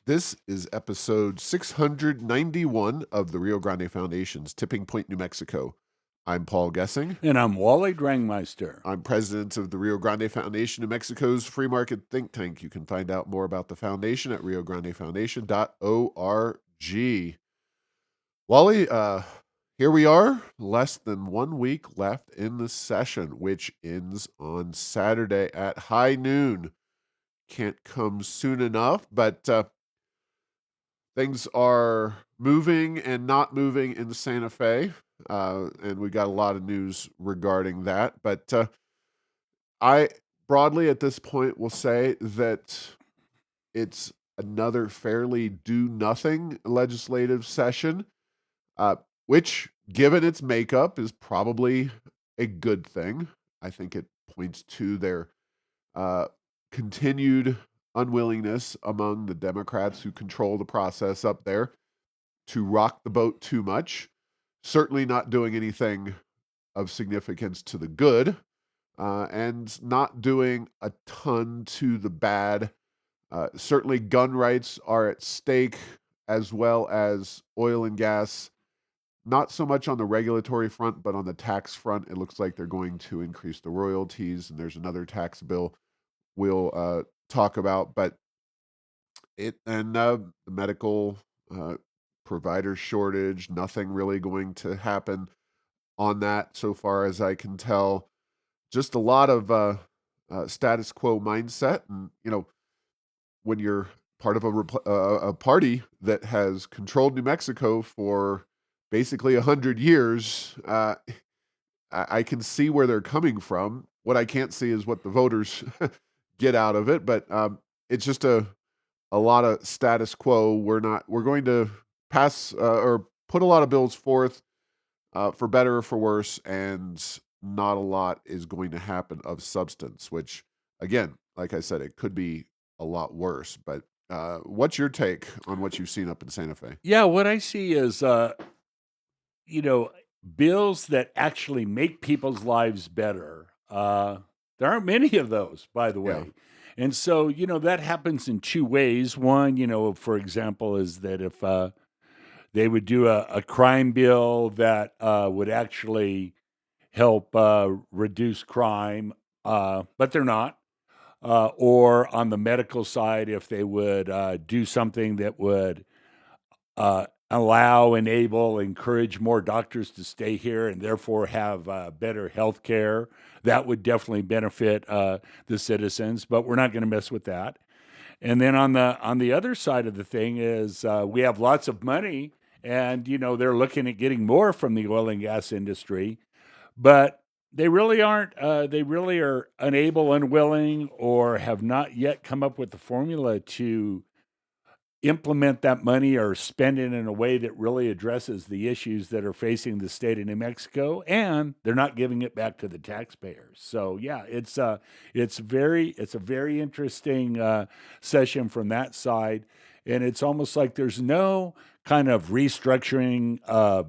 This is episode 691 of the Rio Grande Foundation's Tipping Point, New Mexico. I'm Paul Gessing. And I'm Wally Drangmeister. I'm president of the Rio Grande Foundation, New Mexico's free market think tank. You can find out more about the foundation at riograndefoundation.org. Wally, here we are, less than 1 week left in the session, which ends on Saturday at high noon. Can't come soon enough, but things are moving and not moving in Santa Fe, and we got a lot of news regarding that. But I broadly at this point will say that it's another fairly do-nothing legislative session, which, given its makeup, is probably a good thing. I think it points to their continued unwillingness among the Democrats who control the process up there to rock the boat too much. Certainly not doing anything of significance to the good, and not doing a ton to the bad. Certainly gun rights are at stake, as well as oil and gas. Not so much on the regulatory front, but on the tax front, it looks like they're going to increase the royalties, and there's another tax bill we'll talk about. But the medical provider shortage, nothing really going to happen on that so far as I can tell. Just a lot of status quo mindset. And, when you're part of a party that has controlled New Mexico for basically 100 years, I can see where they're coming from. What I can't see is what the voters get out of it, but it's just a lot of status quo. We're going to pass or put a lot of bills forth for better or for worse, and not a lot is going to happen of substance, which, again, like I said, it could be a lot worse. But what's your take on what you've seen up in Santa Fe? Yeah, what I see is, bills that actually make people's lives better. There aren't many of those, by the Yeah. way. And so, that happens in two ways. One, for example, is that if they would do a crime bill that would actually help reduce crime, but they're not. Or on the medical side, if they would do something that would allow, enable, encourage more doctors to stay here and therefore have better health care, that would definitely benefit the citizens. But we're not going to mess with that. And then on the other side of the thing is we have lots of money, and they're looking at getting more from the oil and gas industry, but they really aren't. They really are unable, unwilling, or have not yet come up with the formula to implement that money or spend it in a way that really addresses the issues that are facing the state of New Mexico, and they're not giving it back to the taxpayers. So yeah, it's a very interesting session from that side, and it's almost like there's no kind of restructuring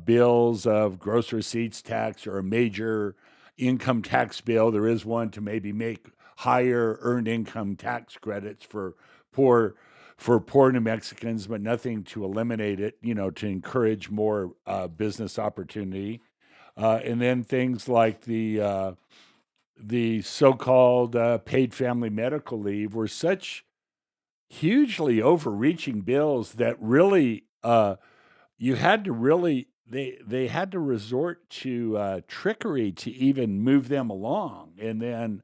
bills of gross receipts tax or a major income tax bill. There is one to maybe make higher earned income tax credits poor for poor New Mexicans, but nothing to eliminate it, to encourage more business opportunity. And then things like the so-called paid family medical leave were such hugely overreaching bills that really you had to really they had to resort to trickery to even move them along. And then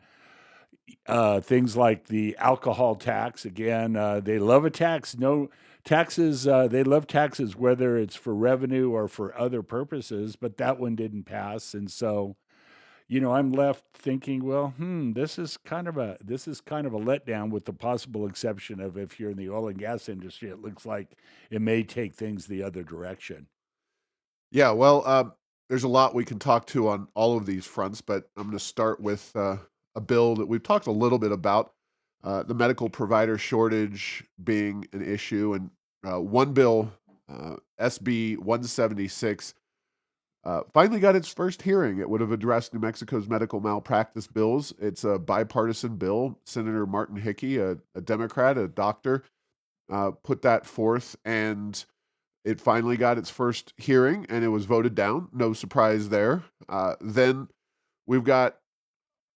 things like the alcohol tax. Again, they love a tax. No taxes. They love taxes, whether it's for revenue or for other purposes. But that one didn't pass, and so I'm left thinking, well, this is kind of a letdown, with the possible exception of if you're in the oil and gas industry, it looks like it may take things the other direction. Yeah, well, there's a lot we can talk to on all of these fronts, but I'm going to start with a bill that we've talked a little bit about, the medical provider shortage being an issue. And one bill, SB 176, finally got its first hearing. It would have addressed New Mexico's medical malpractice bills. It's a bipartisan bill. Senator Martin Hickey, a Democrat, a doctor, put that forth, and it finally got its first hearing, and it was voted down. No surprise there. Then we've got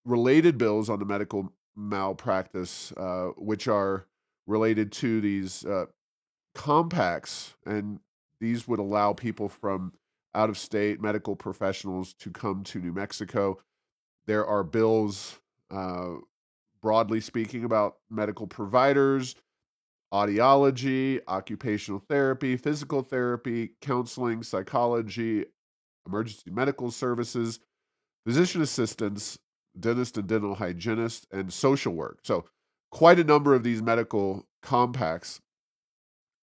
related bills on the medical malpractice, which are related to these compacts, and these would allow people from out of state medical professionals to come to New Mexico. There are bills, uh, broadly speaking, about medical providers, audiology, occupational therapy, physical therapy, counseling, psychology, emergency medical services, physician assistants, dentist and dental hygienist, and social work. So, quite a number of these medical compacts.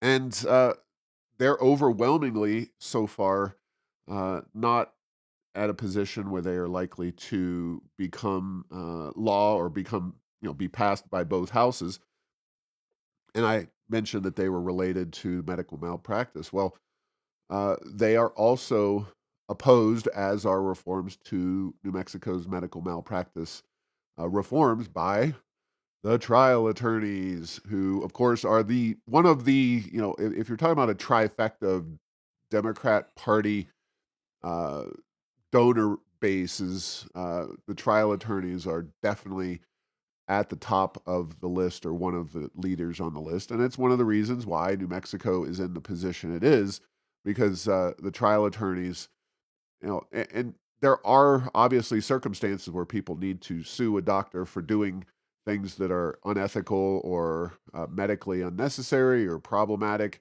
And they're overwhelmingly so far not at a position where they are likely to become law or become, be passed by both houses. And I mentioned that they were related to medical malpractice. Well, they are also opposed, as are reforms to New Mexico's medical malpractice reforms by the trial attorneys, who, of course, are the one of the, if you're talking about a trifecta of Democrat Party uh, donor bases, the trial attorneys are definitely at the top of the list, or one of the leaders on the list. And it's one of the reasons why New Mexico is in the position it is, because the trial attorneys, and there are obviously circumstances where people need to sue a doctor for doing things that are unethical or medically unnecessary or problematic.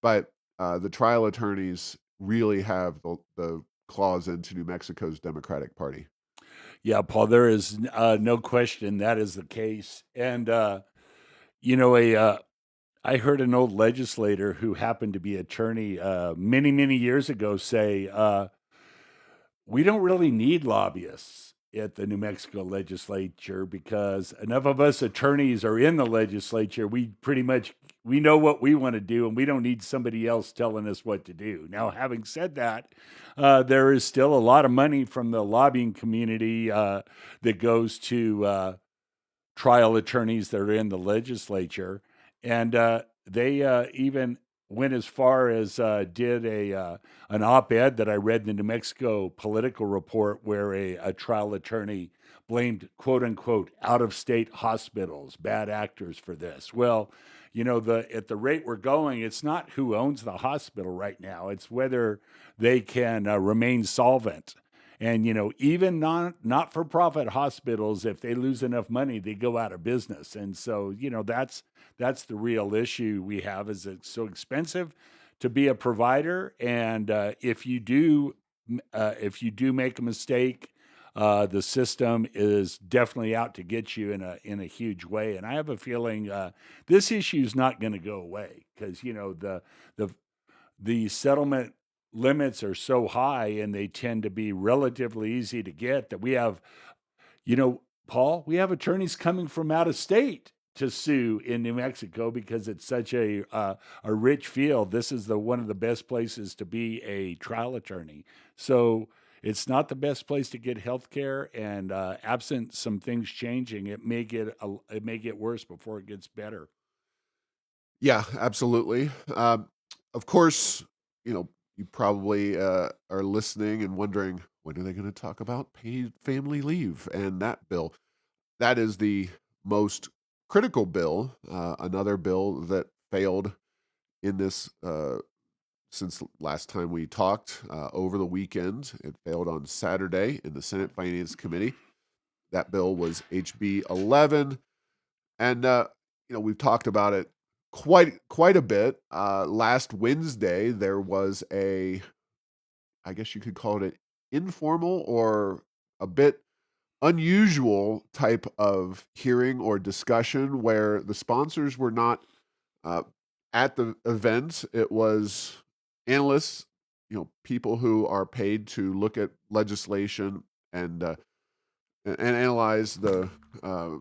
But the trial attorneys really have the claws into New Mexico's Democratic Party. Yeah, Paul, there is no question that is the case. And, you know, I heard an old legislator who happened to be attorney many, many years ago say, we don't really need lobbyists at the New Mexico legislature because enough of us attorneys are in the legislature. We know what we want to do, and we don't need somebody else telling us what to do. Now, having said that, there is still a lot of money from the lobbying community that goes to trial attorneys that are in the legislature, and they even went as far as did a an op-ed that I read in the New Mexico Political Report, where a trial attorney blamed "quote unquote" out-of-state hospitals, bad actors for this. Well, the at the rate we're going, it's not who owns the hospital right now; it's whether they can remain solvent. And even not-for-profit hospitals, if they lose enough money, they go out of business. And so that's the real issue we have, is it's so expensive to be a provider. And if you do make a mistake, the system is definitely out to get you in a huge way. And I have a feeling this issue is not going to go away, because the the settlement limits are so high, and they tend to be relatively easy to get, that Paul, we have attorneys coming from out of state to sue in New Mexico because it's such a rich field. This is the one of the best places to be a trial attorney. So it's not the best place to get health care, and absent some things changing, it may get worse before it gets better. Yeah, absolutely. Of course, you probably are listening and wondering, when are they going to talk about paid family leave and that bill? That is the most critical bill. Another bill that failed in this since last time we talked over the weekend. It failed on Saturday in the Senate Finance Committee. That bill was HB 11, and we've talked about it quite a bit. Last Wednesday there was I guess you could call it an informal or a bit unusual type of hearing or discussion, where the sponsors were not uh, at the event. It was analysts, people who are paid to look at legislation and and analyze the uh,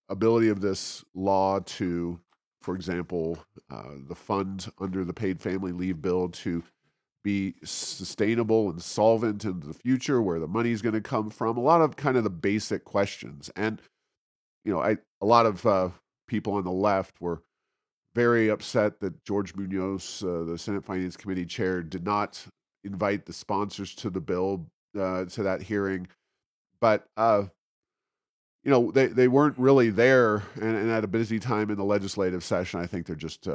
ability of this law to, for example, the fund under the paid family leave bill to be sustainable and solvent into the future, where the money is going to come from. A lot of kind of the basic questions, and a lot of people on the left were very upset that George Munoz, the Senate Finance Committee chair, did not invite the sponsors to the bill to that hearing. But they weren't really there, and at a busy time in the legislative session, I think they're just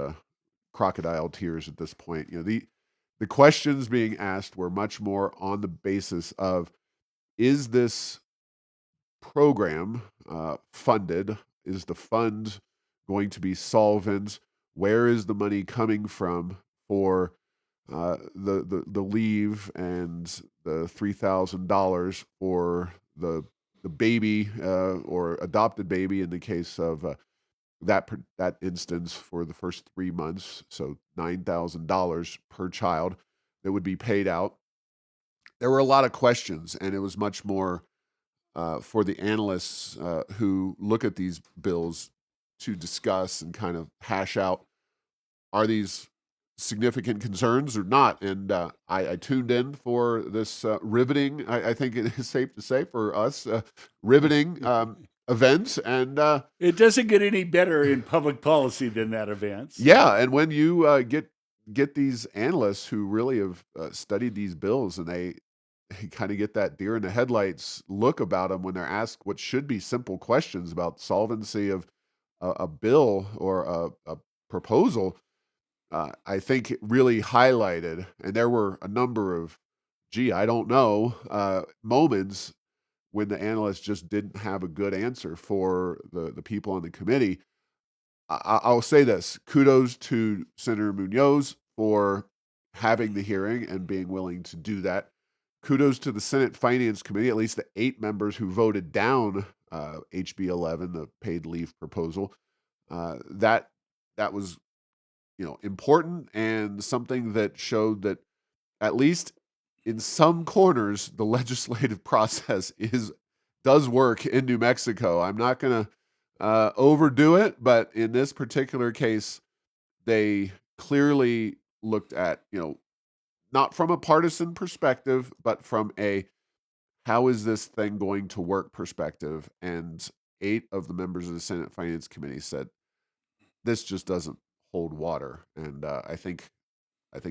crocodile tears at this point. The questions being asked were much more on the basis of, is this program funded? Is the fund going to be solvent? Where is the money coming from for the leave and the $3,000 for the baby or adopted baby in the case of that instance for the first 3 months, so $9,000 per child that would be paid out. There were a lot of questions, and it was much more for the analysts who look at these bills to discuss and kind of hash out, are these significant concerns or not? And I tuned in for this riveting, I think it is safe to say for us, riveting event. And It doesn't get any better in public policy than that event. So. yeah, and when you get these analysts who really have studied these bills, and they kind of get that deer in the headlights look about them when they're asked what should be simple questions about solvency of a bill or a proposal, I think it really highlighted, and there were a number of, gee, I don't know, moments when the analysts just didn't have a good answer for the people on the committee. I'll say this: kudos to Senator Munoz for having the hearing and being willing to do that. Kudos to the Senate Finance Committee, at least the 8 members who voted down HB 11, the paid leave proposal. That was important, and something that showed that at least in some corners the legislative process does work in New Mexico. I'm not going to overdo it, but in this particular case, they clearly looked at, not from a partisan perspective, but from a how is this thing going to work perspective. And 8 of the members of the Senate Finance Committee said this just doesn't hold water, and I think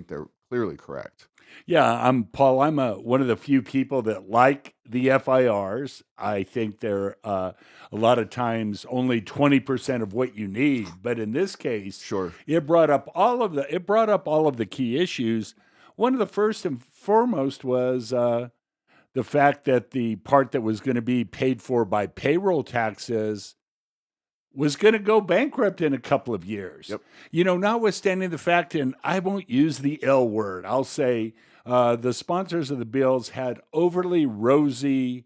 they're clearly correct. Yeah, I'm Paul. I'm one of the few people that like the FIRs. I think they're a lot of times only 20% of what you need, but in this case, Sure. it brought up all of the key issues. One of the first and foremost was the fact that the part that was going to be paid for by payroll taxes was going to go bankrupt in a couple of years. Yep. Notwithstanding the fact, and I won't use the L word, I'll say the sponsors of the bills had overly rosy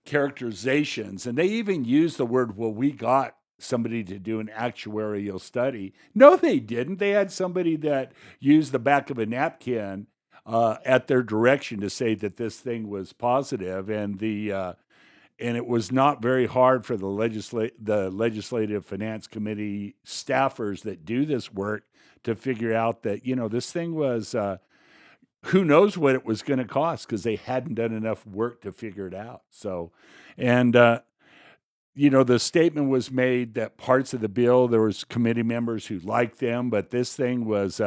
characterizations, and they even used the word, well, we got somebody to do an actuarial study. No, they didn't. They had somebody that used the back of a napkin at their direction to say that this thing was positive, and it was not very hard for the legislative finance committee staffers that do this work to figure out that this thing was who knows what it was going to cost, because they hadn't done enough work to figure it out. So, and the statement was made that parts of the bill, there was committee members who liked them, but this thing was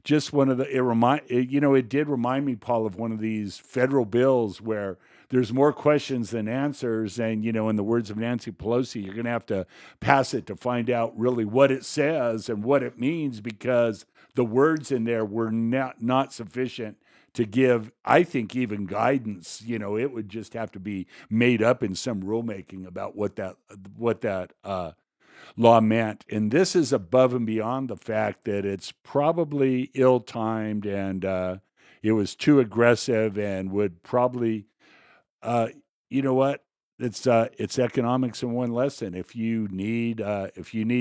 just one of the. It did remind me, Paul, of one of these federal bills where there's more questions than answers, and in the words of Nancy Pelosi, you're going to have to pass it to find out really what it says and what it means, because the words in there were not sufficient to give, I think, even guidance. It would just have to be made up in some rulemaking about what that law meant. And this is above and beyond the fact that it's probably ill-timed, and it was too aggressive, and would probably, you know what? It's economics in one lesson. If you need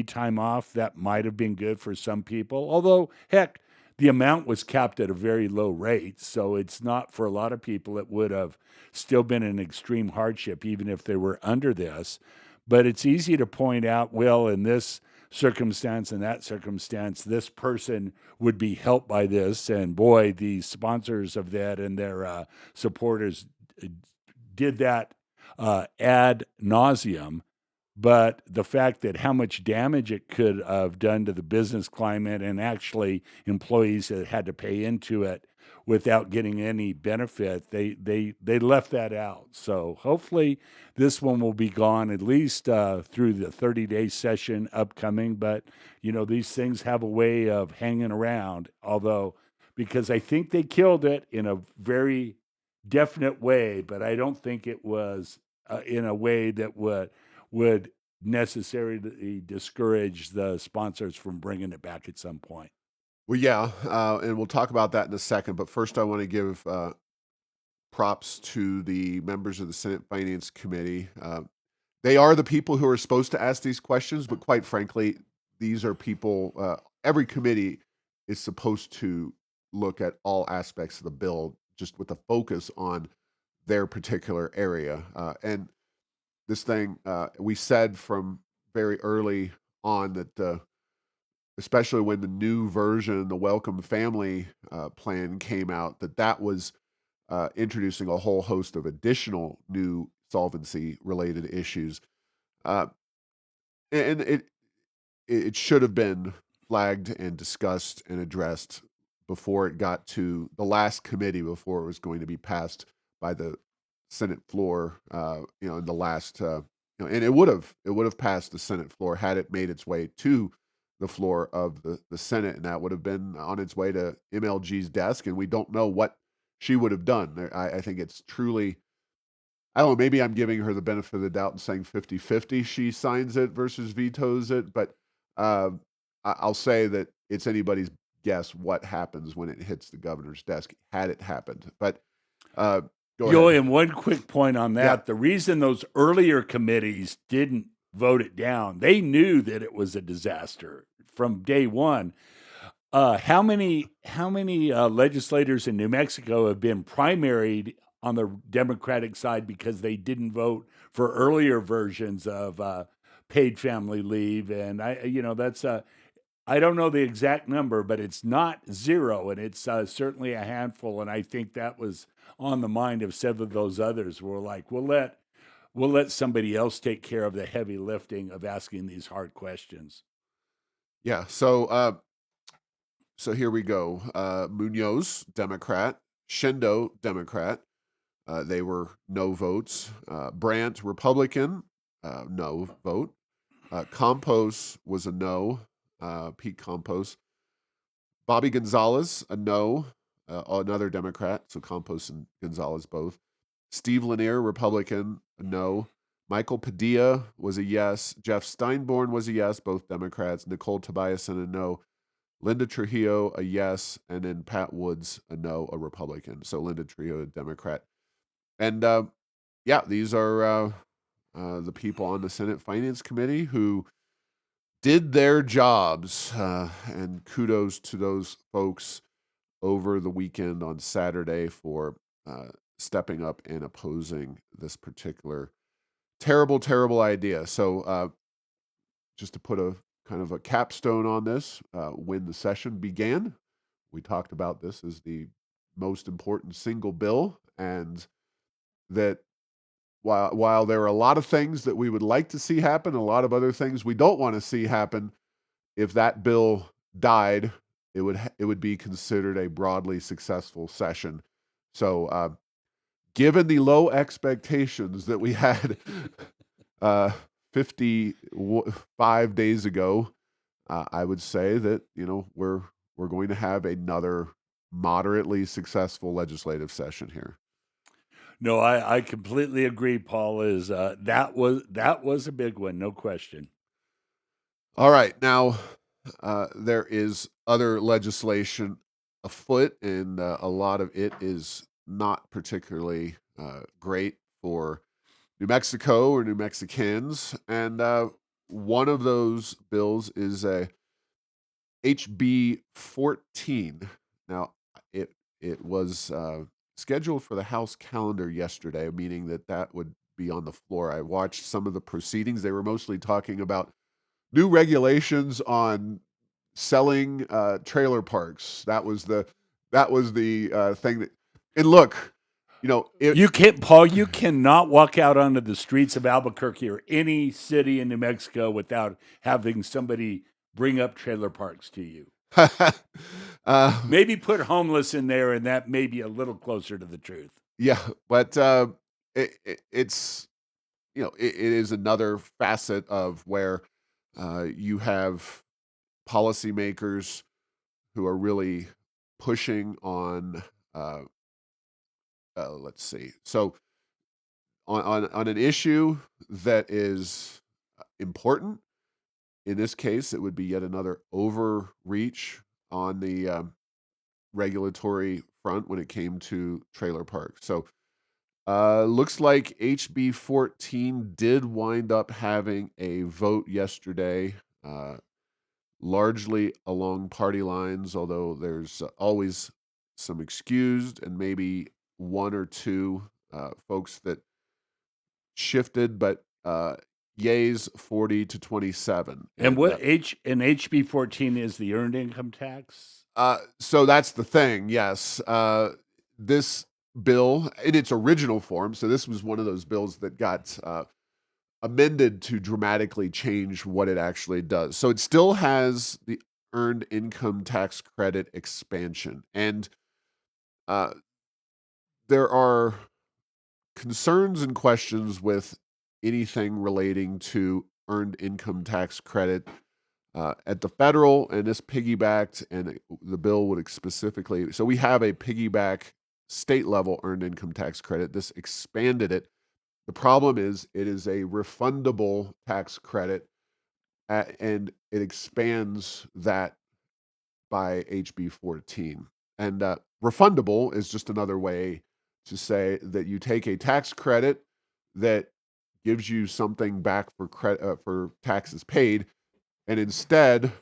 time off, that might have been good for some people. Although, heck, the amount was capped at a very low rate, so it's not for a lot of people. It would have still been an extreme hardship, even if they were under this. But it's easy to point out, well, in this circumstance and that circumstance, this person would be helped by this. And boy, the sponsors of that and their supporters did that ad nauseum. but the fact that how much damage it could have done to the business climate and actually employees that had to pay into it without getting any benefit, they left that out. So hopefully this one will be gone at least through the 30-day session upcoming. But these things have a way of hanging around. Although, because I think they killed it in a very definite way, but I don't think it was in a way that would necessarily discourage the sponsors from bringing it back at some point. Well, yeah, and we'll talk about that in a second. But first, I want to give props to the members of the Senate Finance Committee. They are the people who are supposed to ask these questions, but quite frankly, these are people, every committee is supposed to look at all aspects of the bill just with a focus on their particular area. And this thing, we said from very early on that especially when the new version, the Welcome Family plan came out, that was introducing a whole host of additional new solvency related issues. Uh, and it should have been flagged and discussed and addressed before it got to the last committee, before it was going to be passed by the Senate floor, in the last, and it would have passed the Senate floor had it made its way to the floor of the Senate, and that would have been on its way to MLG's desk, and we don't know what she would have done. I think it's truly, I don't know, maybe I'm giving her the benefit of the doubt and saying 50-50 she signs it versus vetoes it, but uh, I'll say that it's anybody's guess what happens when it hits the governor's desk, had it happened. But uh, go ahead. And one quick point on Yeah. that: the reason those earlier committees didn't vote it down, they knew that it was a disaster from day one. How many legislators in New Mexico have been primaried on the Democratic side because they didn't vote for earlier versions of paid family leave? And that's I don't know the exact number, but it's not zero, and it's certainly a handful. And I think that was on the mind of several of those others. We're like, we'll let somebody else take care of the heavy lifting of asking these hard questions. Yeah. So here we go. Munoz, Democrat. Shendo, Democrat. They were no votes. Brandt, Republican, no vote. Campos was a no. Pete Campos. Bobby Gonzalez, a no. Another Democrat. So Campos and Gonzalez both. Steve Lanier, Republican, a no. Michael Padilla was a yes. Jeff Steinborn was a yes, both Democrats. Nicole Tobiasen, a no. Linda Trujillo, a yes. And then Pat Woods, a no, a Republican. So Linda Trujillo, a Democrat. And yeah, these are the people on the Senate Finance Committee who did their jobs. And kudos to those folks over the weekend on Saturday for stepping up and opposing this particular terrible, terrible idea. So just to put a kind of a capstone on this, when the session began, we talked about this as the most important single bill, and that while there are a lot of things that we would like to see happen, a lot of other things we don't want to see happen, if that bill died, it would be considered a broadly successful session. So, given the low expectations that we had 55 days ago, I would say that we're going to have another moderately successful legislative session here. No, I completely agree, Paul. Is that was a big one, no question. All right, now there is other legislation afoot, and a lot of it is not particularly great for New Mexico or New Mexicans. And one of those bills is a HB 14. Now, it was scheduled for the House calendar yesterday, meaning that would be on the floor. I watched some of the proceedings. They were mostly talking about new regulations on selling trailer parks. That was the thing that. And look, it. You can't, Paul. You cannot walk out onto the streets of Albuquerque or any city in New Mexico without having somebody bring up trailer parks to you. uh, Maybe put homeless in there, and that may be a little closer to the truth. yeah, but it's it is another facet of where you have policymakers who are really pushing on. Uh, let's see. So on an issue that is important, in this case, it would be yet another overreach on the regulatory front when it came to trailer parks. So looks like HB 14 did wind up having a vote yesterday, largely along party lines, although there's always some excused and maybe one or two folks that shifted, but yays 40 to 27. And And what HB 14 is the earned income tax? so that's the thing. Yes, this bill in its original form. So this was one of those bills that got amended to dramatically change what it actually does. So it still has the earned income tax credit expansion, and uh, there are concerns and questions with anything relating to earned income tax credit at the federal, and this piggybacked, and the bill would specifically. So we have a piggyback state level earned income tax credit. This expanded it. The problem is it is a refundable tax credit, and it expands that by HB 14. And refundable is just another way to say that you take a tax credit that gives you something back for taxes paid, and instead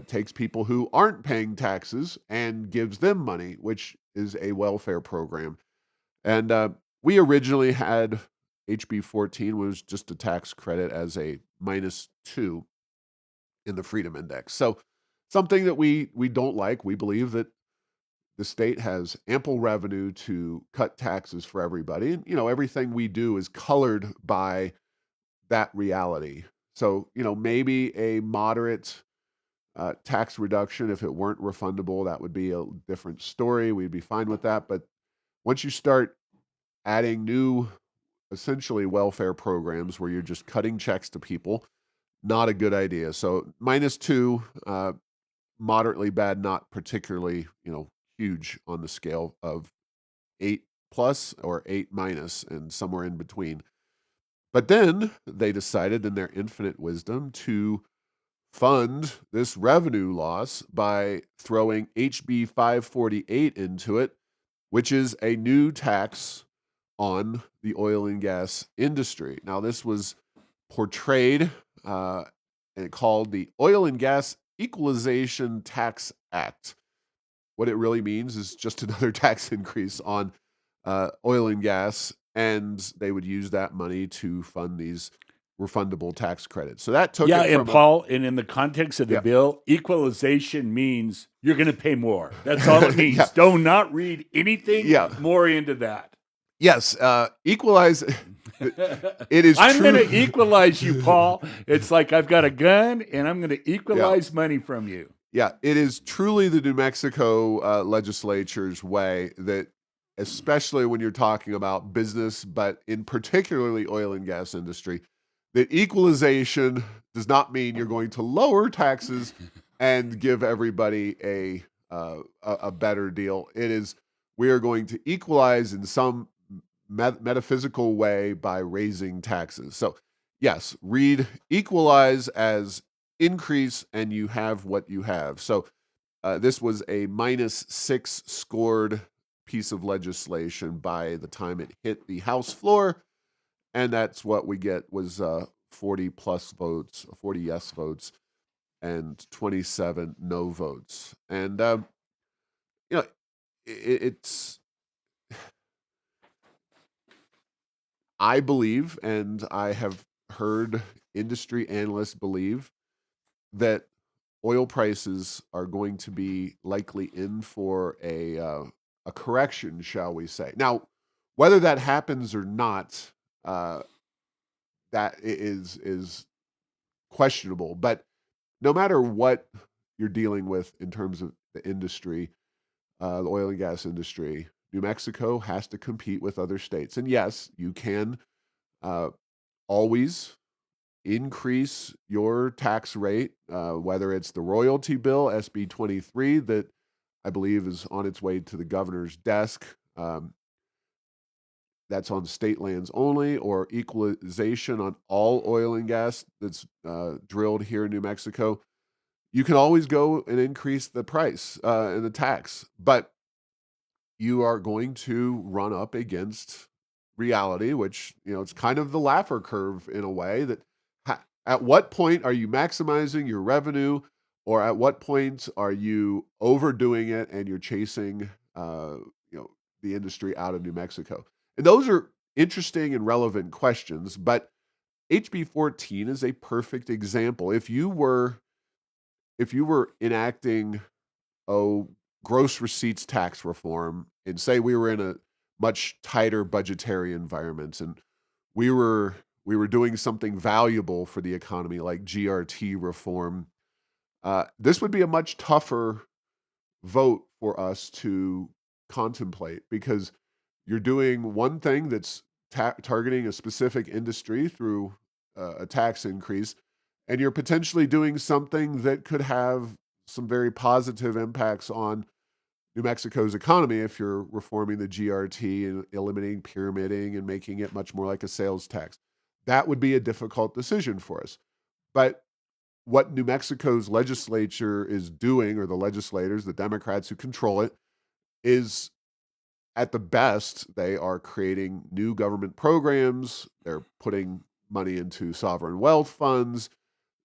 takes people who aren't paying taxes and gives them money, which is a welfare program. And we originally had HB 14 was just a tax credit as a -2 in the Freedom Index. So something that we don't like. We believe that the state has ample revenue to cut taxes for everybody. And, everything we do is colored by that reality. So, maybe a moderate tax reduction, if it weren't refundable, that would be a different story. We'd be fine with that. But once you start adding new, essentially welfare programs where you're just cutting checks to people, not a good idea. So -2, moderately bad, not particularly, huge on the scale of 8 plus or 8 minus and somewhere in between. But then they decided in their infinite wisdom to fund this revenue loss by throwing HB 548 into it, which is a new tax on the oil and gas industry. Now, this was portrayed and called the Oil and Gas Equalization Tax Act. What it really means is just another tax increase on oil and gas, and they would use that money to fund these refundable tax credits. So that took Yeah, it and from Paul, and in the context of the yeah, bill, equalization means you're going to pay more. That's all it means. yeah, Do not read anything yeah, more into that. yes, equalize. It is I'm going true. to equalize you, Paul. It's like I've got a gun and I'm going to Yeah, equalize money from you. yeah, it is truly the New Mexico legislature's way that, especially when you're talking about business, but in particularly oil and gas industry, that equalization does not mean you're going to lower taxes and give everybody a better deal. It is we are going to equalize in some metaphysical way by raising taxes. So, yes, read equalize as increase, and you have what you have. So, this was a -6 scored piece of legislation by the time it hit the House floor, and that's what we get was 40 plus votes, 40 yes votes, and 27 no votes. And you know, it's I believe, and I have heard industry analysts believe that oil prices are going to be likely in for a correction, shall we say? Now, Whether that happens or not, uh, that is questionable. But no matter what you're dealing with in terms of the industry, the oil and gas industry, New Mexico has to compete with other states. And yes, you can uh, always increase your tax rate, whether it's the royalty bill, SB 23, that I believe is on its way to the governor's desk. That's on state lands only, or equalization on all oil and gas that's drilled here in New Mexico. You can always go and increase the price and the tax, but you are going to run up against reality, which, it's kind of the Laffer curve in a way that at what point are you maximizing your revenue, or at what point are you overdoing it and you're chasing, uh, you know, the industry out of New Mexico? And those are interesting and relevant questions, but HB 14 is a perfect example. If you were enacting, oh, gross receipts tax reform, and say we were in a much tighter budgetary environment, and we were we were doing something valuable for the economy like GRT reform, this would be a much tougher vote for us to contemplate, because you're doing one thing that's targeting a specific industry through a tax increase, and you're potentially doing something that could have some very positive impacts on New Mexico's economy if you're reforming the GRT and eliminating pyramiding and making it much more like a sales tax. That would be a difficult decision for us. But what New Mexico's legislature is doing, or the legislators, the Democrats who control it, is, at the best, they are creating new government programs. They're putting money into sovereign wealth funds.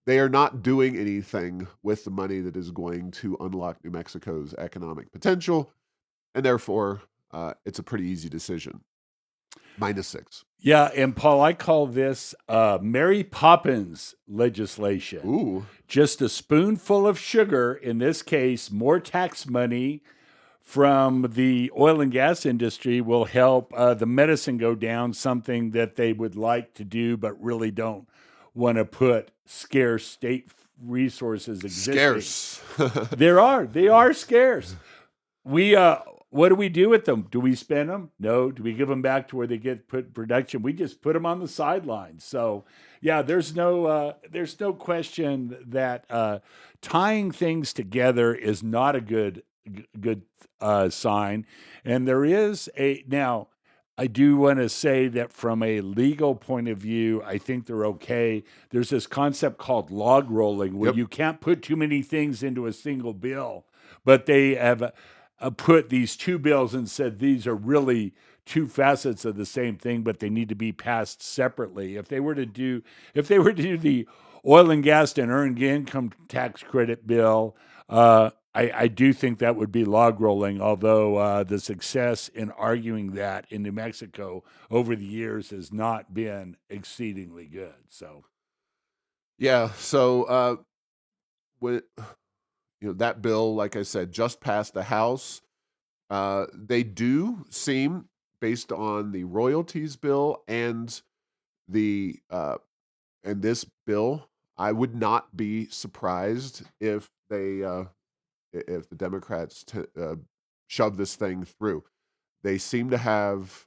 They are not doing anything with the money that is going to unlock New Mexico's economic potential, and therefore, it's a pretty easy decision. -6. Yeah, and Paul, I call this Mary Poppins legislation. Ooh, Just a spoonful of sugar, in this case, more tax money from the oil and gas industry will help the medicine go down, something that they would like to do but really don't want to put scarce state resources existing. scarce. They are scarce. We what do we do with them? Do we spend them? No. Do we give them back to where they get put in production? We just put them on the sidelines. So yeah, there's no question that tying things together is not a good sign. And there is a now. I do want to say that from a legal point of view, I think they're okay. There's this concept called log rolling, where Yep. you can't put too many things into a single bill, but they have put these two bills and said these are really two facets of the same thing, but they need to be passed separately. If they were to do the oil and gas and earned income tax credit bill, I do think that would be log rolling, although the success in arguing that in New Mexico over the years has not been exceedingly good. So, Yeah. So, when that bill, like I said, just passed the House. They do seem, based on the royalties bill the and this bill, I would not be surprised if the Democrats shove this thing through. They seem to have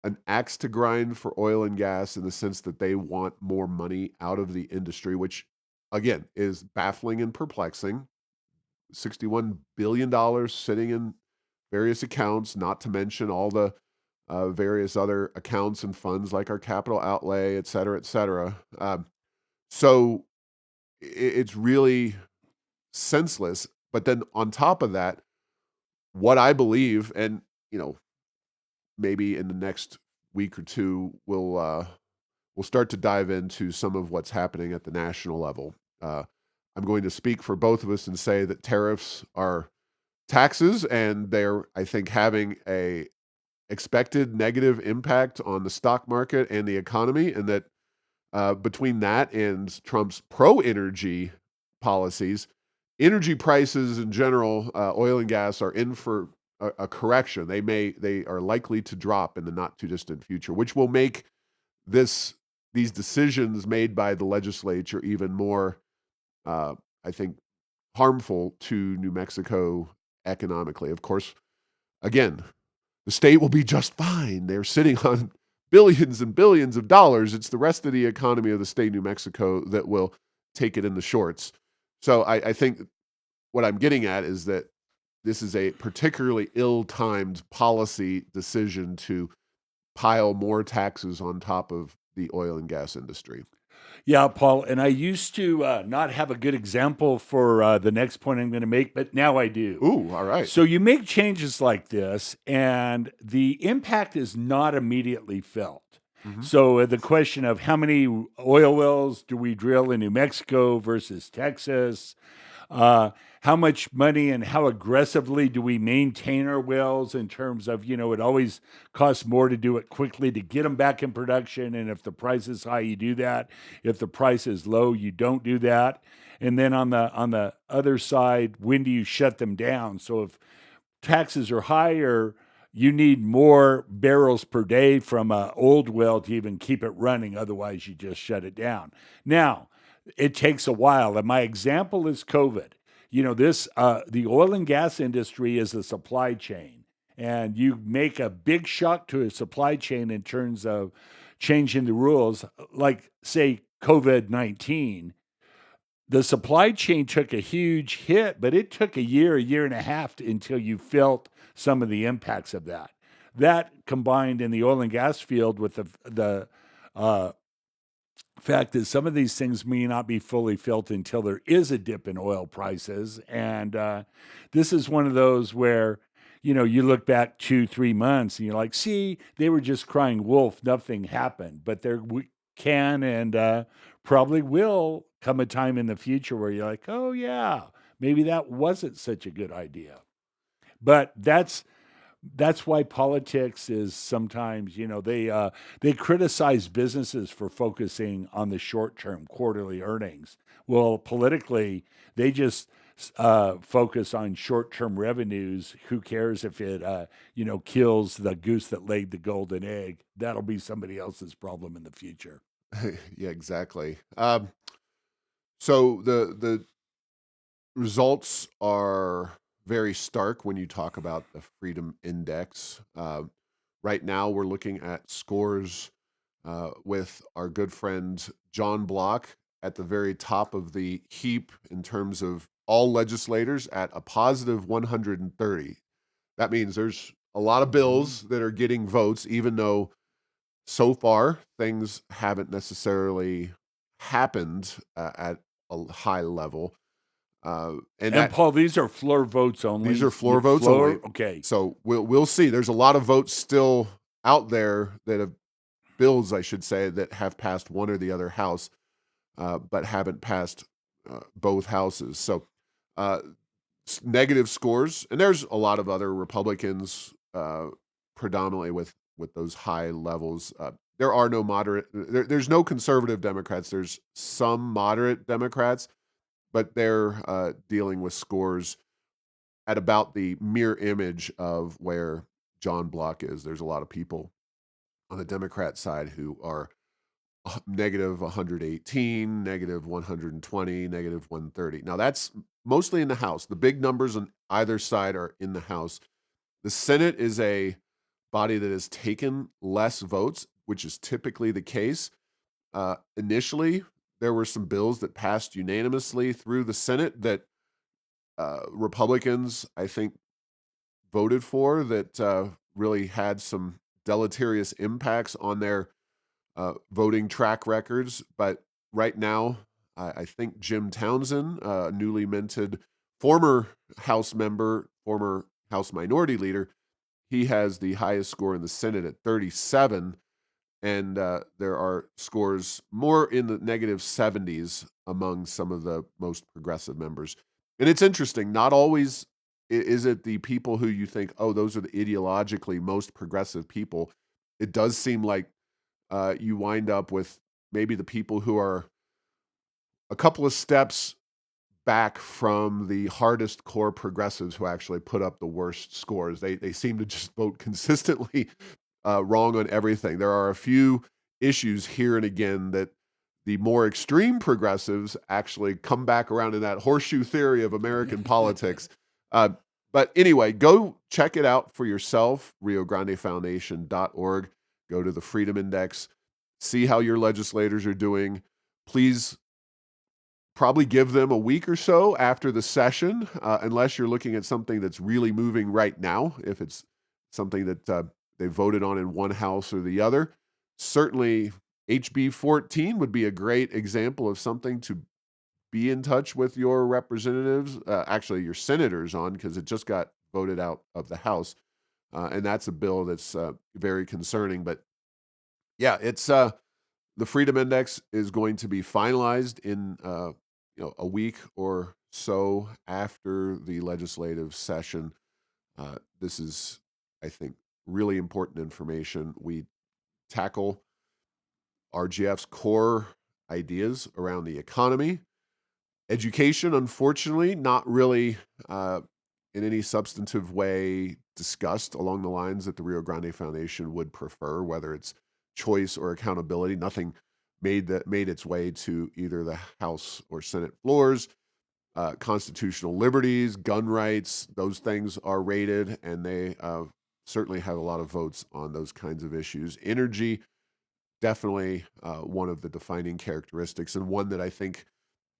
an axe to grind for oil and gas, in the sense that they want more money out of the industry, which, again, is baffling and perplexing. $61 billion sitting in various accounts, not to mention all the various other accounts and funds like our capital outlay, et cetera, et cetera. So it's really senseless. But then on top of that, what I believe, and you know, maybe in the next week or two, we'll start to dive into some of what's happening at the national level. I'm going to speak for both of us and say that tariffs are taxes, and they're, I think, having a expected negative impact on the stock market and the economy, and that between that and Trump's pro-energy policies, energy prices in general, oil and gas, are in for a correction. They are likely to drop in the not too distant future, which will make this these decisions made by the legislature even more, uh, I think, harmful to New Mexico economically. Of course, again, the state will be just fine. They're sitting on billions and billions of dollars. It's the rest of the economy of the state of New Mexico that will take it in the shorts. So I think what I'm getting at is that this is a particularly ill-timed policy decision to pile more taxes on top of the oil and gas industry. Yeah, Paul. And I used to not have a good example for the next point I'm going to make, but now I do. Ooh, all right. So you make changes like this, and the impact is not immediately felt. Mhm. So the question of how many oil wells do we drill in New Mexico versus Texas? Uh, how much money and how aggressively do we maintain our wells in terms of, it always costs more to do it quickly to get them back in production. And if the price is high, you do that. If the price is low, you don't do that. And then on the other side, when do you shut them down? So if taxes are higher, you need more barrels per day from an old well to even keep it running. Otherwise, you just shut it down. Now, it takes a while. And my example is COVID. The oil and gas industry is a supply chain, and you make a big shock to a supply chain in terms of changing the rules, like say COVID-19. The supply chain took a huge hit, but it took a year and a half until you felt some of the impacts of that. That combined in the oil and gas field with the uh, fact that some of these things may not be fully felt until there is a dip in oil prices. And this is one of those where, you look back 2, 3 months and you're like, see, they were just crying wolf, nothing happened. But there can and probably will come a time in the future where you're like, oh, yeah, maybe that wasn't such a good idea. But that's why politics is sometimes, they criticize businesses for focusing on the short term quarterly earnings. Well, politically, they just focus on short term revenues. Who cares if it kills the goose that laid the golden egg? That'll be somebody else's problem in the future. Yeah, exactly. So the results are very stark when you talk about the Freedom Index. Right now, we're looking at scores with our good friend John Block at the very top of the heap in terms of all legislators at a positive 130. That means there's a lot of Mhm. bills that are getting votes, even though so far things haven't necessarily happened at a high level. And And that Paul, these are floor votes these only. are floor votes only. Floor, okay. So we'll see. There's a lot of votes still out there that have bills, I should say, that have passed one or the other house, but haven't passed both houses. So uh, negative scores, and there's a lot of other Republicans, predominantly with those high levels. There are no moderate. There's no conservative Democrats. There's some moderate Democrats, but they're dealing with scores at about the mirror image of where John Block is. There's a lot of people on the Democrat side who are negative 118, negative 120, negative 130. Now that's mostly in the House. The big numbers on either side are in the House. The Senate is a body that has taken less votes, which is typically the case. Initially, there were some bills that passed unanimously through the Senate that Republicans, I think, voted for that really had some deleterious impacts on their voting track records. But right now, I think Jim Townsend, newly minted former House member, former House Minority Leader, he has the highest score in the Senate at 37. And there are scores more in the negative 70s among some of the most progressive members. And it's interesting, not always is it the people who you think, oh, those are the ideologically most progressive people. It does seem like you wind up with maybe the people who are a couple of steps back from the hardest core progressives who actually put up the worst scores. They seem to just vote consistently wrong on everything. There are a few issues here and again that the more extreme progressives actually come back around in that horseshoe theory of American politics. Uh, but anyway, go check it out for yourself, riograndefoundation.org. Go to the Freedom Index, see how your legislators are doing. Please probably give them a week or so after the session, unless you're looking at something that's really moving right now. If it's something that they voted on in one house or the other, certainly HB 14 would be a great example of something to be in touch with your representatives, actually your senators on, because it just got voted out of the House. And that's a bill that's very concerning. But yeah, it's the Freedom Index is going to be finalized in a week or so after the legislative session. This is, I think, really important information. We tackle RGF's core ideas around the economy. Education, unfortunately, not really in any substantive way discussed along the lines that the Rio Grande Foundation would prefer, whether it's choice or accountability. Nothing made its way to either the House or Senate floors. Constitutional liberties, gun rights, those things are rated, and they certainly have a lot of votes on those kinds of issues. Energy, definitely one of the defining characteristics, and one that I think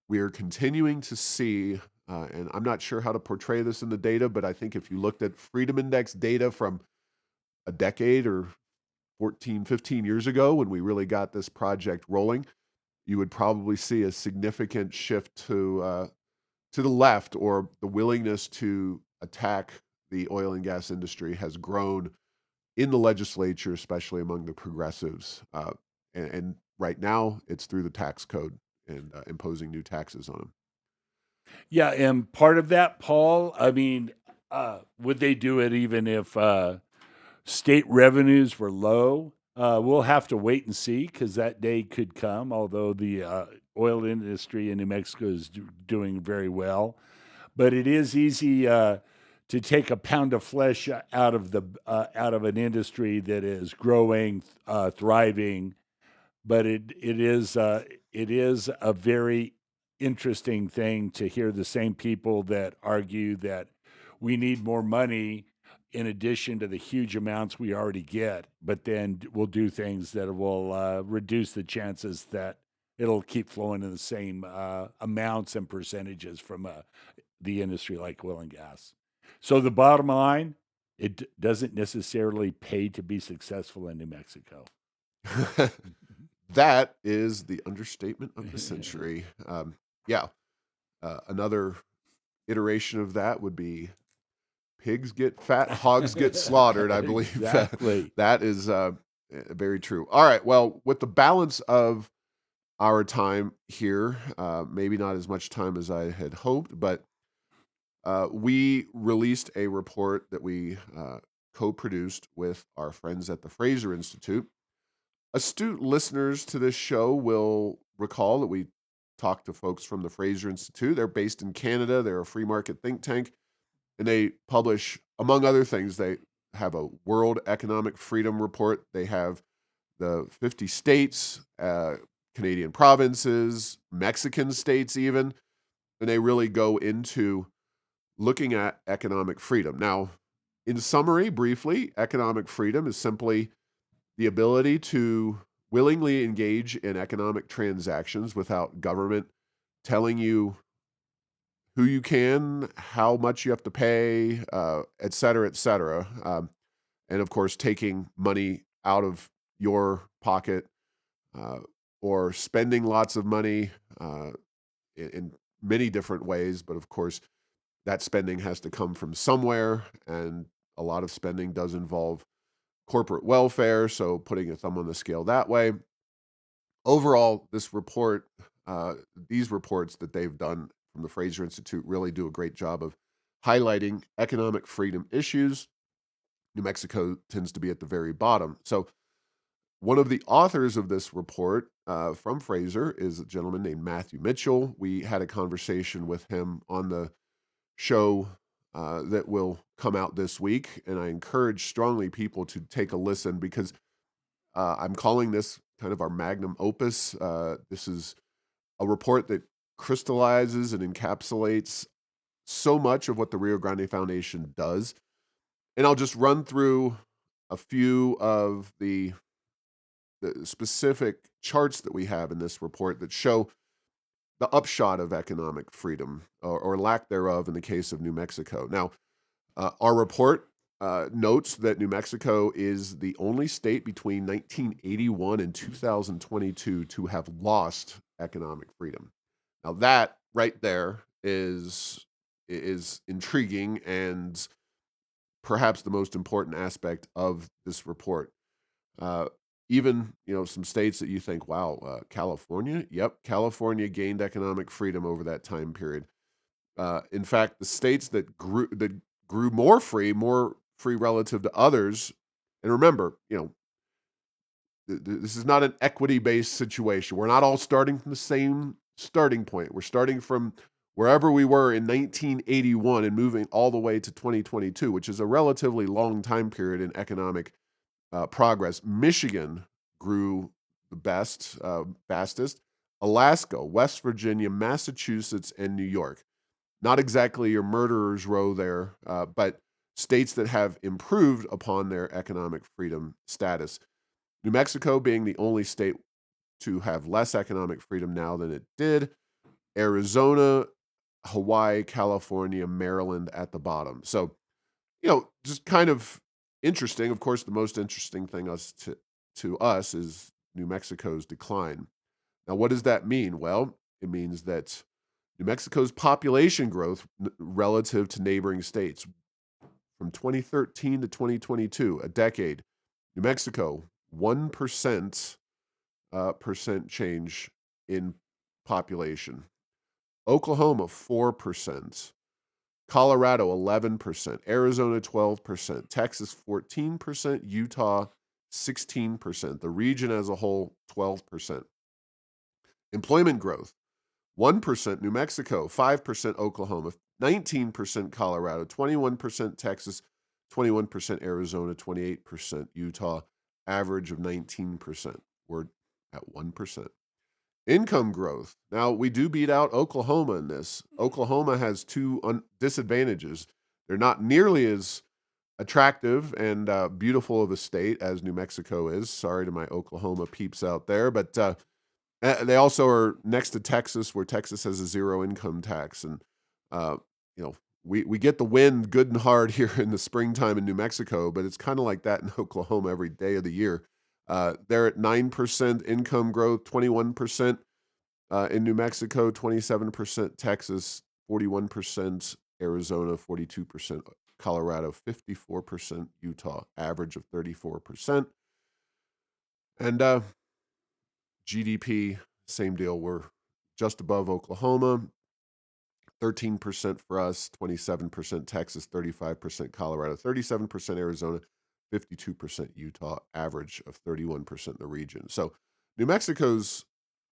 we are continuing to see, and I'm not sure how to portray this in the data, but I think if you looked at Freedom Index data from a decade or 14, 15 years ago when we really got this project rolling, you would probably see a significant shift to the left, or the willingness to attack the oil and gas industry has grown in the legislature, especially among the progressives. And right now, it's through the tax code and imposing new taxes on them. Yeah, and part of that, Paul, I mean, would they do it even if state revenues were low? We'll have to wait and see because that day could come, although the oil industry in New Mexico is doing very well. But it is easy to take a pound of flesh out of an industry that is growing, thriving, but it is a very interesting thing to hear the same people that argue that we need more money in addition to the huge amounts we already get, but then we'll do things that will reduce the chances that it'll keep flowing in the same amounts and percentages from the industry like oil and gas. So the bottom line, doesn't necessarily pay to be successful in New Mexico. That is the understatement of the century. Yeah, another iteration of that would be pigs get fat, hogs get slaughtered. I believe Exactly. that is very true. All right. Well, with the balance of our time here, maybe not as much time as I had hoped, but we released a report that we co-produced with our friends at the Fraser Institute. Astute listeners to this show will recall that we talked to folks from the Fraser Institute. They're based in Canada. They're a free market think tank, and they publish, among other things, they have a World Economic Freedom Report. They have the 50 states, Canadian provinces, Mexican states even, and they really go into looking at economic freedom. Now, in summary, briefly, economic freedom is simply the ability to willingly engage in economic transactions without government telling you who you can, how much you have to pay, et cetera, et cetera. And of course, taking money out of your pocket uh, or spending lots of money in many different ways. But of course, that spending has to come from somewhere. And a lot of spending does involve corporate welfare. So putting a thumb on the scale that way. Overall, this report, these reports that they've done from the Fraser Institute really do a great job of highlighting economic freedom issues. New Mexico tends to be at the very bottom. So One of the authors of this report from Fraser is a gentleman named Matthew Mitchell. We had a conversation with him on the show that will come out this week, and I encourage strongly people to take a listen because I'm calling this kind of our magnum opus. This is a report that crystallizes and encapsulates so much of what the Rio Grande Foundation does. And I'll just run through a few of the specific charts that we have in this report that show the upshot of economic freedom or lack thereof in the case of New Mexico. Now, our report notes that New Mexico is the only state between 1981 and 2022 to have lost economic freedom. Now, that right there is intriguing and perhaps the most important aspect of this report. Uh, Even some states that you think, wow, California, yep, California gained economic freedom over that time period. In fact, the states that grew more free relative to others, and remember, this is not an equity-based situation. We're not all starting from the same starting point. We're starting from wherever we were in 1981 and moving all the way to 2022, which is a relatively long time period in economic progress. Michigan grew the fastest. Alaska, West Virginia, Massachusetts, and New York. Not exactly your murderer's row there, but states that have improved upon their economic freedom status. New Mexico being the only state to have less economic freedom now than it did. Arizona, Hawaii, California, Maryland at the bottom. So, just kind of interesting. Of course, the most interesting thing to us is New Mexico's decline. Now, what does that mean? Well, it means that New Mexico's population growth relative to neighboring states from 2013 to 2022, a decade, New Mexico 1% percent change in population. Oklahoma 4%. Colorado 11%, Arizona 12%, Texas 14%, Utah 16%, the region as a whole 12%. Employment growth 1% New Mexico, 5% Oklahoma, 19% Colorado, 21% Texas, 21% Arizona, 28% Utah, average of 19%. We're at 1%. Income growth. Now, we do beat out Oklahoma in this. Oklahoma has two disadvantages. They're not nearly as attractive and beautiful of a state as New Mexico is. Sorry to my Oklahoma peeps out there, but they also are next to Texas, where Texas has a zero income tax. And, uh, we get the wind good and hard here in the springtime in New Mexico, but it's kind of like that in Oklahoma every day of the year. They're at 9% income growth, 21% in New Mexico, 27% Texas, 41% Arizona, 42% Colorado, 54% Utah, average of 34%. And GDP, same deal. We're just above Oklahoma, 13% for us, 27% Texas, 35% Colorado, 37% Arizona, 52% Utah, average of 31% in the region. So New Mexico's,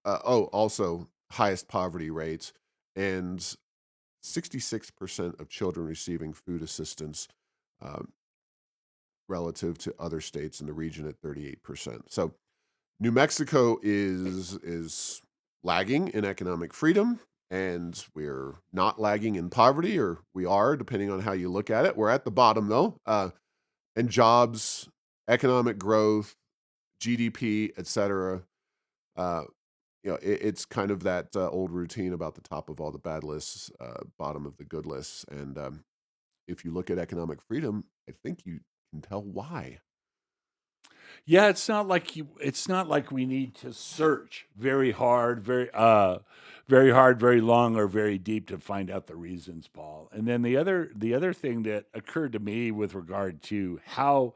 also highest poverty rates and 66% of children receiving food assistance um, relative to other states in the region at 38%. So New Mexico is lagging in economic freedom, and we're not lagging in poverty, or we are, depending on how you look at it. We're at the bottom, though, and jobs, economic growth, GDP, et cetera. Uh, it's kind of that old routine about the top of all the bad lists, bottom of the good lists. And if you look at economic freedom, I think you can tell why. Yeah, it's not like we need to search very hard, very hard, very long, or very deep to find out the reasons, Paul. And then the other thing that occurred to me with regard to how,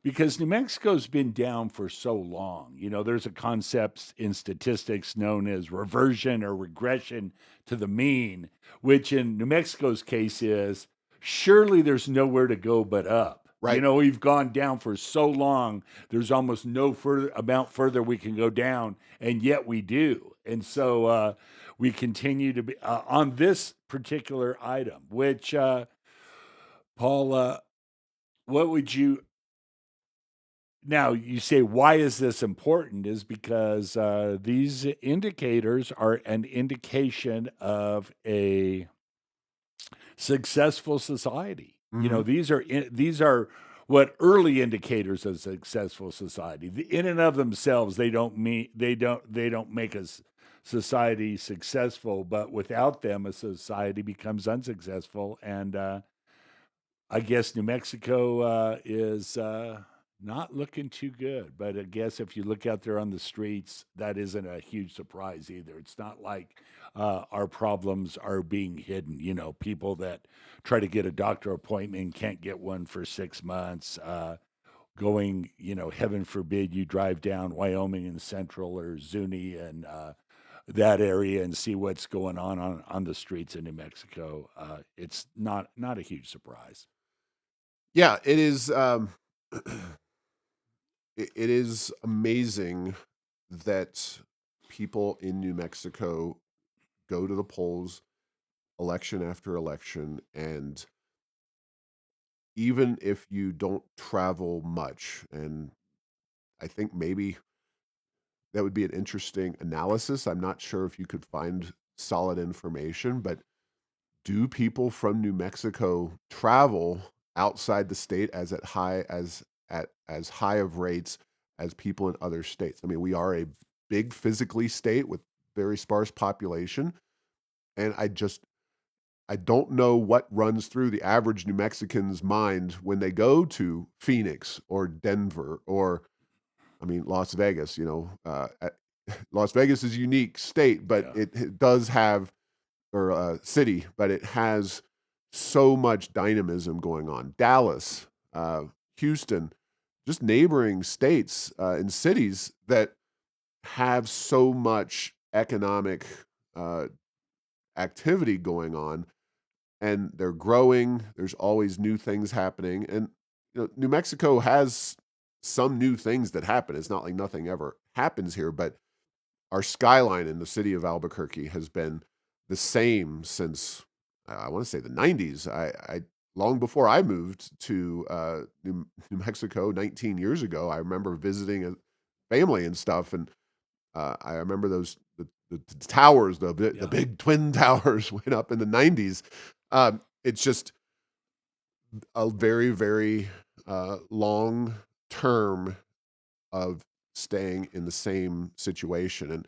because New Mexico's been down for so long. There's a concept in statistics known as reversion or regression to the mean, which in New Mexico's case is surely there's nowhere to go but up. You Right. know, we've gone down for so long. There's almost no further amount further we can go down, and yet we do. And so we continue to be on this particular item. Which, Paul, what would you now? You say why is this important? Is because these indicators are an indication of a successful society. You know, Mhm. these are what early indicators of successful society. In and of themselves, they don't make us society successful, but without them, a society becomes unsuccessful. And I guess New Mexico is not looking too good. But I guess if you look out there on the streets, that isn't a huge surprise either. It's not like our problems are being hidden. You know, people that try to get a doctor appointment can't get one for 6 months. Going, you know, heaven forbid you drive down Wyoming and Central or Zuni and that area and see what's going on the streets in New Mexico. It's not a huge surprise. Yeah, it is, it is amazing that people in New Mexico go to the polls election after election, and even if you don't travel much, and I think maybe that would be an interesting analysis. I'm not sure if you could find solid information, but do people from New Mexico travel outside the state at as high of rates as people in other states? I mean, we are a big physically state with very sparse population, and I don't know what runs through the average New Mexican's mind when they go to Phoenix or Denver or, I mean, Las Vegas. Las Vegas is a unique state, but Yeah. it does have, or city, but it has so much dynamism going on. Dallas, Houston, just neighboring states and cities that have so much economic uh, activity going on, and they're growing. There's always new things happening, and New Mexico has some new things that happen. It's not like nothing ever happens here, but our skyline in the city of Albuquerque has been the same since I want to say the 90s. I long before I moved to New Mexico 19 years ago. I remember visiting a family and stuff, and I remember the towers, the Yeah. big twin towers went up in the 90s. It's just a very very long term of staying in the same situation. And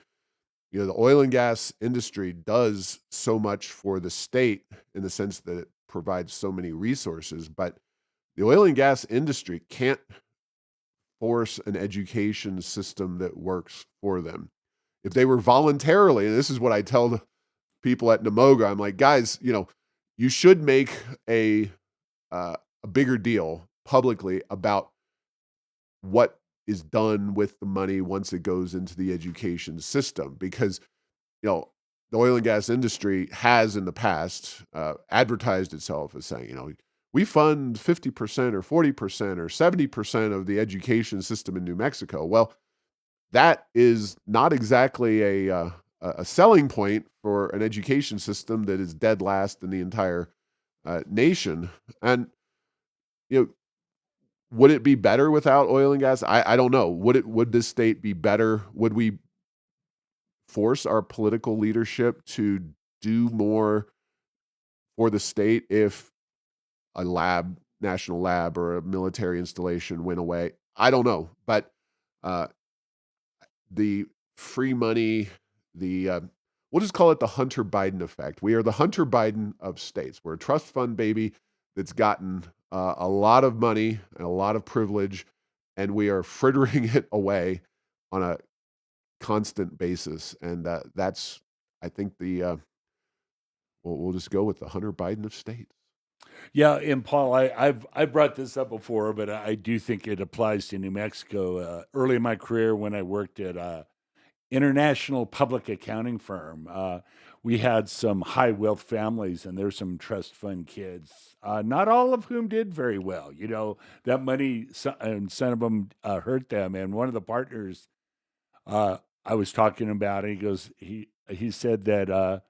the oil and gas industry does so much for the state in the sense that it provides so many resources, but the oil and gas industry can't force an education system that works for them. If they were voluntarily, and this is what I tell the people at Namoga, I'm like, guys, you should make a a bigger deal publicly about what is done with the money once it goes into the education system, because you know, the oil and gas industry has in the past advertised itself as saying, we fund 50% or 40% or 70% of the education system in New Mexico. Well, that is not exactly a selling point for an education system that is dead last in the entire nation. And, you know, would it be better without oil and gas? I don't know. Would this state be better? Would we force our political leadership to do more for the state if a national lab or a military installation went away? I don't know, but uh, the free money, the we'll just call it the Hunter Biden effect. We are the Hunter Biden of states. We're a trust fund baby that's gotten a lot of money and a lot of privilege, and we are frittering it away on a constant basis. And that's, I think, we'll just go with the Hunter Biden of states. Yeah, and Paul, I've brought this up before, but I do think it applies to New Mexico. Early in my career, when I worked at international public accounting firm. We had some high wealth families, and there's some trust fund kids, not all of whom did very well. You know, that money, and some of them hurt them. And one of the partners I was talking about, he goes, he said that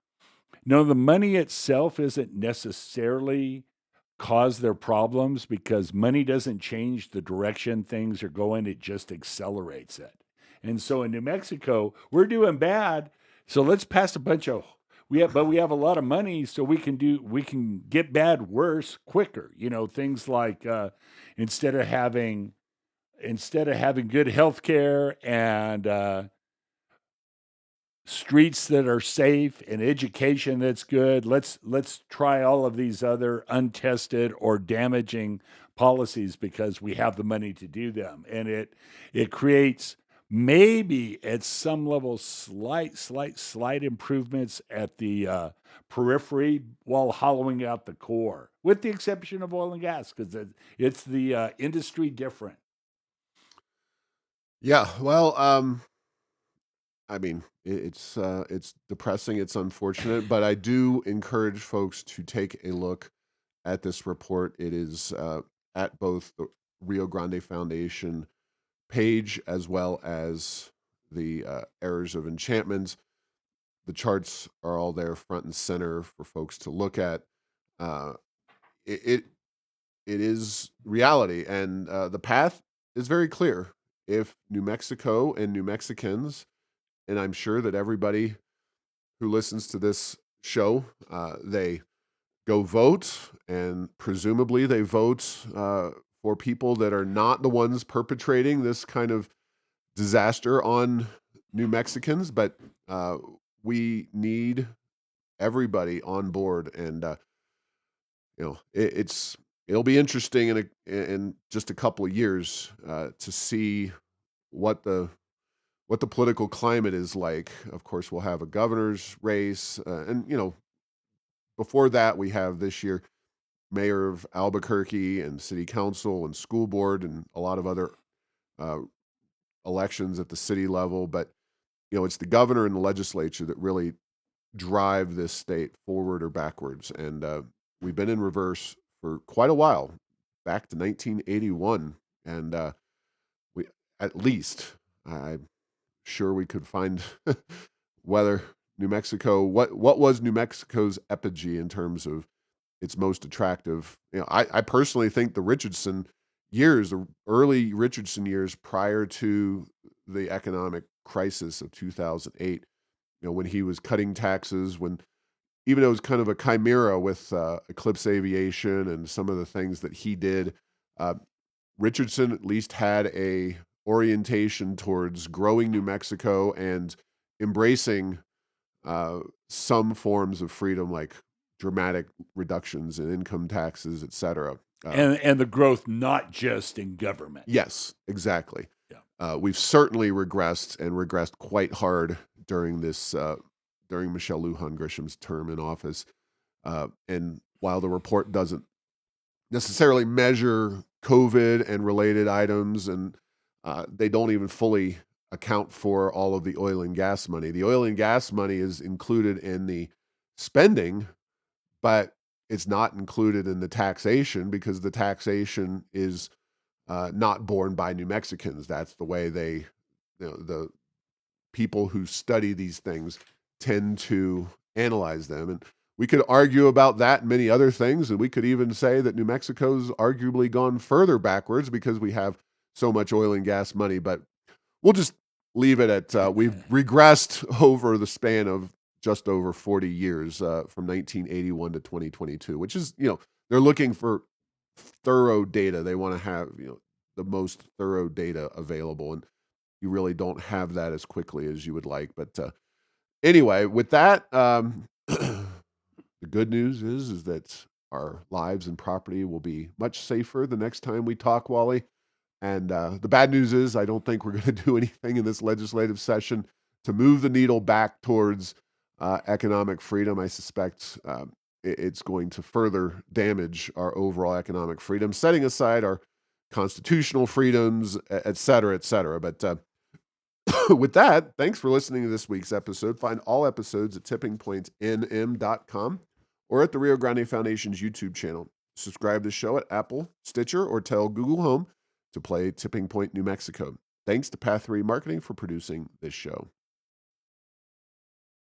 no, the money itself isn't necessarily cause their problems because money doesn't change the direction things are going, it just accelerates it. And so in New Mexico, we're doing bad. So let's pass a bunch of but we have a lot of money, so we can get bad worse quicker. You know, things like instead of having good health care and streets that are safe and education that's good. Let's try all of these other untested or damaging policies because we have the money to do them, and it creates maybe at some level slight improvements at the periphery while hollowing out the core, with the exception of oil and gas because it's the industry different. Yeah, well, I mean, it's depressing, it's unfortunate, but I do encourage folks to take a look at this report. It is at both the Rio Grande Foundation page as well as the Errors of Enchantment. The charts are all there front and center for folks to look at. Uh, it, it it is reality, and the path is very clear. If New Mexico and New Mexicans, and I'm sure that everybody who listens to this show, they go vote, and presumably they vote for people that are not the ones perpetrating this kind of disaster on New Mexicans. But we need everybody on board, and it'll be interesting in just a couple of years to see what the political climate is like. Of course, we'll have a governor's race, and before that, we have this year mayor of Albuquerque and city council and school board and a lot of other uh, elections at the city level. But it's the governor and the legislature that really drive this state forward or backwards, and we've been in reverse for quite a while, back to 1981, and we at least I'm sure we could find whether New Mexico what was New Mexico's epigee in terms of its most attractive. I personally think the Richardson years, the early Richardson years prior to the economic crisis of 2008, when he was cutting taxes, when even though it was kind of a chimera with Eclipse Aviation and some of the things that he did, uh, Richardson at least had a orientation towards growing New Mexico and embracing some forms of freedom, like dramatic reductions in income taxes, et cetera. And the growth not just in government. Yes, exactly. Yeah. We've certainly regressed, and regressed quite hard during during Michelle Lujan Grisham's term in office. And while the report doesn't necessarily measure COVID and related items, and they don't even fully account for all of the oil and gas money. The oil and gas money is included in the spending, but it's not included in the taxation because the taxation is not borne by New Mexicans. That's the way the people who study these things tend to analyze them. And we could argue about that and many other things. And we could even say that New Mexico's arguably gone further backwards because we have so much oil and gas money. But we'll just leave it at we've regressed over the span of just over 40 years from 1981 to 2022, which is, they're looking for thorough data. They want to have, the most thorough data available. And you really don't have that as quickly as you would like. But anyway, with that, the good news is that our lives and property will be much safer the next time we talk, Wally. And the bad news is I don't think we're going to do anything in this legislative session to move the needle back towards economic freedom. I suspect it's going to further damage our overall economic freedom, setting aside our constitutional freedoms, et cetera, et cetera. But With that, thanks for listening to this week's episode. Find all episodes at tippingpointnm.com or at the Rio Grande Foundation's YouTube channel. Subscribe to the show at Apple, Stitcher, or tell Google Home to play Tipping Point New Mexico. Thanks to Path 3 Marketing for producing this show.